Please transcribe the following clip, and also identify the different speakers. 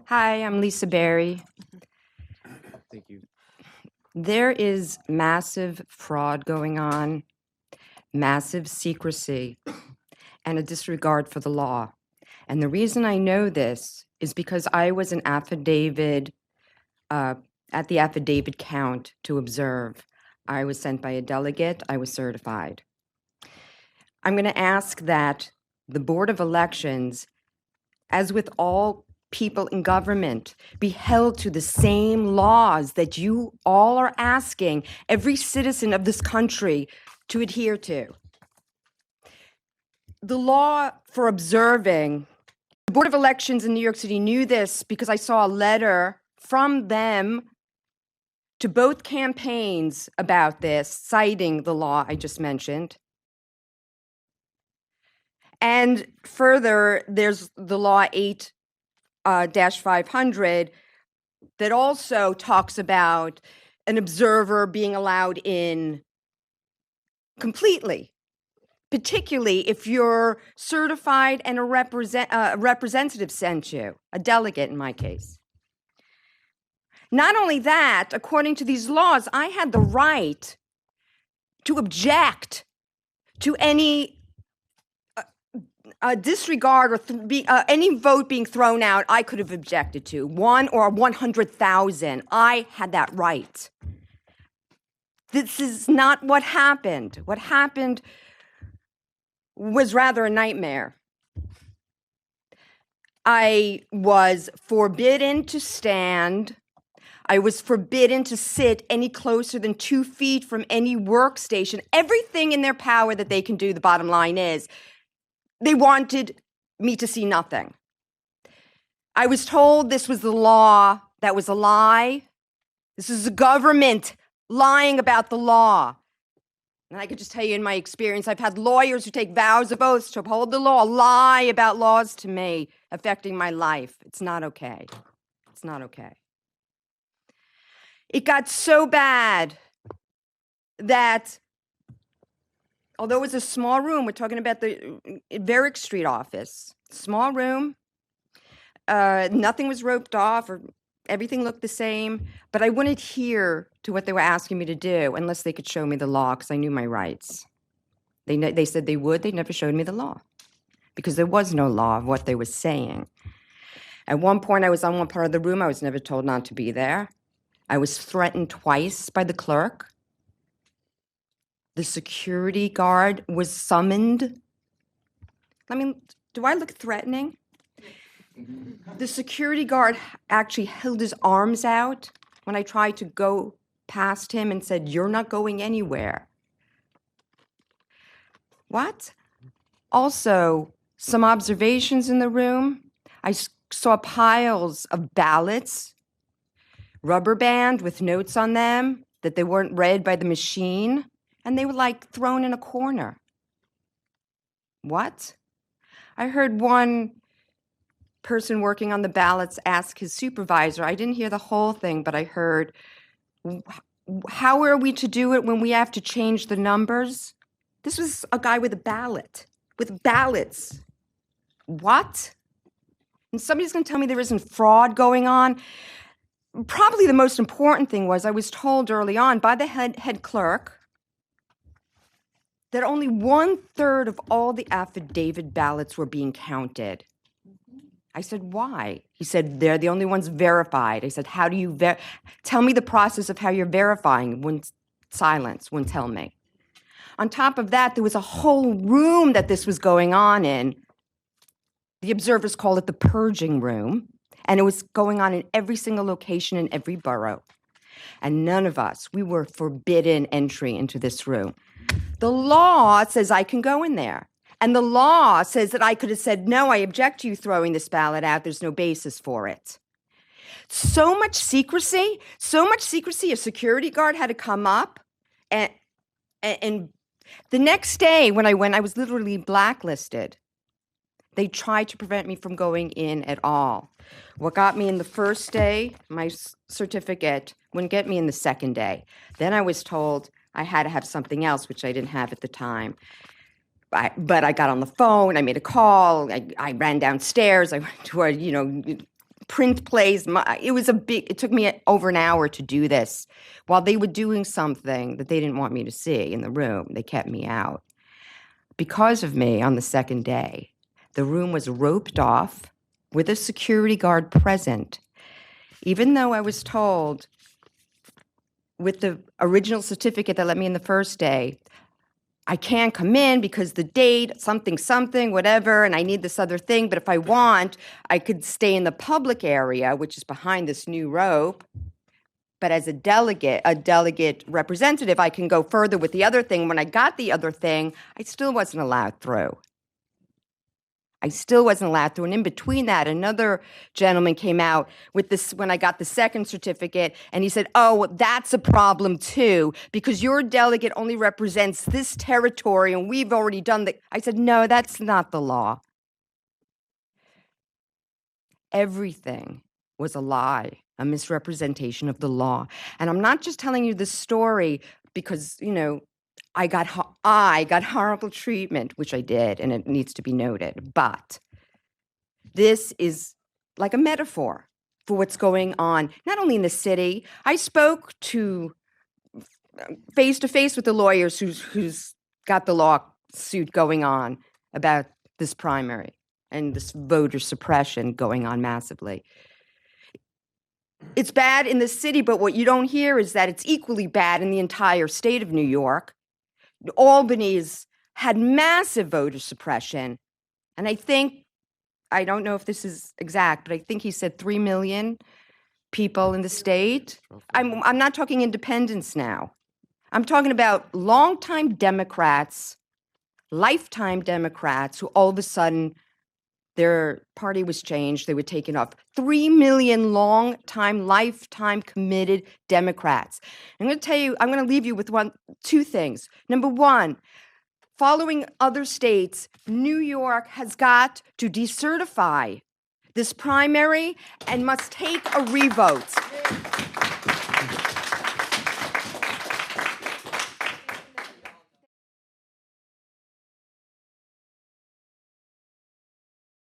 Speaker 1: Hi, I'm Lisa Barri.
Speaker 2: Thank you.
Speaker 1: There is massive fraud going on, massive secrecy, and a disregard for the law. And the reason I know this is because I was an affidavit, at the affidavit count to observe. I was sent by a delegate, I was certified. I'm going to ask that the Board of Elections, as with all people in government, be held to the same laws that you all are asking every citizen of this country to adhere to. The law for observing, the Board of Elections in New York City knew this because I saw a letter from them to both campaigns about this, citing the law I just mentioned. And further, there's the law 8-500 that also talks about an observer being allowed in completely, particularly if you're certified and a representative sent you, a delegate in my case. Not only that, according to these laws, I had the right to object to any disregard or any vote being thrown out. I could have objected to 1 or 100,000. I had that right. This is not what happened. What happened was rather a nightmare. I was forbidden to stand. I was forbidden to sit any closer than 2 feet from any workstation. Everything in their power that they can do, the bottom line is, they wanted me to see nothing. I was told this was the law. That was a lie. This is the government lying about the law. And I could just tell you in my experience, I've had lawyers who take vows of oaths to uphold the law, lie about laws to me affecting my life. It's not okay. It's not okay. It got so bad that, although it was a small room, we're talking about the Varick Street office, small room, nothing was roped off or everything looked the same, but I wouldn't adhere to what they were asking me to do unless they could show me the law, because I knew my rights. They said they would. They never showed me the law because there was no law of what they were saying. At one point, I was on one part of the room. I was never told not to be there. I was threatened twice by the clerk. The security guard was summoned. I mean, do I look threatening? The security guard actually held his arms out when I tried to go past him and said, "You're not going anywhere." What? Also, some observations in the room. I saw piles of ballots, rubber band with notes on them that they weren't read by the machine, and they were like thrown in a corner. What? I heard one person working on the ballots ask his supervisor, I didn't hear the whole thing, but I heard, how are we to do it when we have to change the numbers? This was a guy with a ballot, with ballots. What? And somebody's going to tell me there isn't fraud going on? Probably the most important thing was I was told early on by the head clerk that only 1/3 of all the affidavit ballots were being counted. I said, why? He said, they're the only ones verified. I said, how do you tell me the process of how you're verifying? Silence, wouldn't tell me. On top of that, there was a whole room that this was going on in. The observers call it the purging room, and it was going on in every single location in every borough. And none of us, we were forbidden entry into this room. The law says I can go in there. And the law says that I could have said, no, I object to you throwing this ballot out. There's no basis for it. So much secrecy, a security guard had to come up. And the next day when I went, I was literally blacklisted. They tried to prevent me from going in at all. What got me in the first day, my certificate, wouldn't get me in the second day. Then I was told I had to have something else, which I didn't have at the time. But I got on the phone. I made a call. I ran downstairs. I went to a print place. It took me over an hour to do this. While they were doing something that they didn't want me to see in the room, they kept me out. Because of me, on the second day, the room was roped off with a security guard present, even though I was told with the original certificate that let me in the first day, I can't come in because the date, something, whatever, and I need this other thing. But if I want, I could stay in the public area, which is behind this new rope. But as a delegate representative, I can go further with the other thing. When I got the other thing, I still wasn't allowed through. And in between that, another gentleman came out with this when I got the second certificate, and he said, oh, that's a problem too, because your delegate only represents this territory, and we've already done that. I said, no, that's not the law. Everything was a lie, a misrepresentation of the law. And I'm not just telling you this story because, I got horrible treatment, which I did, and it needs to be noted. But this is like a metaphor for what's going on, not only in the city. I spoke to face-to-face with the lawyers who's got the lawsuit going on about this primary and this voter suppression going on massively. It's bad in the city, but what you don't hear is that it's equally bad in the entire state of New York. Albany's had massive voter suppression, and I don't know if this is exact, but I think he said 3 million people in the state. I'm not talking independents now. I'm talking about longtime Democrats, lifetime Democrats, who all of a sudden their party was changed. They were taken off. 3 million lifetime committed Democrats. I'm going to leave you with two things. Number one, following other states, New York has got to decertify this primary and must take a revote.